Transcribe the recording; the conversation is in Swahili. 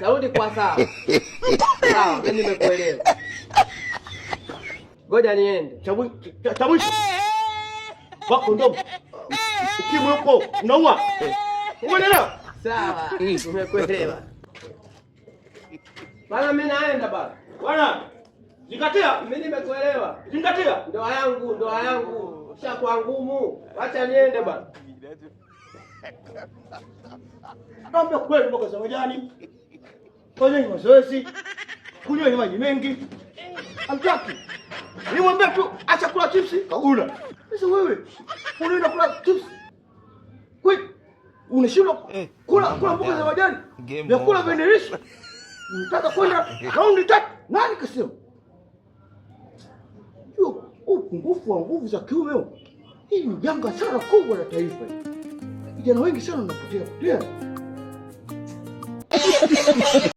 Narudi kwa sawa. Sawa, mimi nimekuelewa. Ngoja niende. Chamwisho. Wako ndio. Ukimwi huko unaua. Umeelewa? Sawa, nimekuelewa. Bana mimi naenda bana. Bwana. Zingatia. Mimi nimekuelewa. Zingatia. Ndoa yangu shakuwa ngumu. Acha niende bana. Naomba kweli mboga za majani. Fanyeni mazoezi. Kunyweni maji mengi. Amtaki. Nimwambia tu acha kula chipsi, kaula. Sasa wewe unaenda kula chips. Kwani unashindwa kula mboga za majani? Vyakula vendelisha. Unataka kwenda raundi 3. Nani kasema? Upungufu wa nguvu za kiume. Hii ni janga sana kubwa la taifa. Vijana wengi sana wanapotea.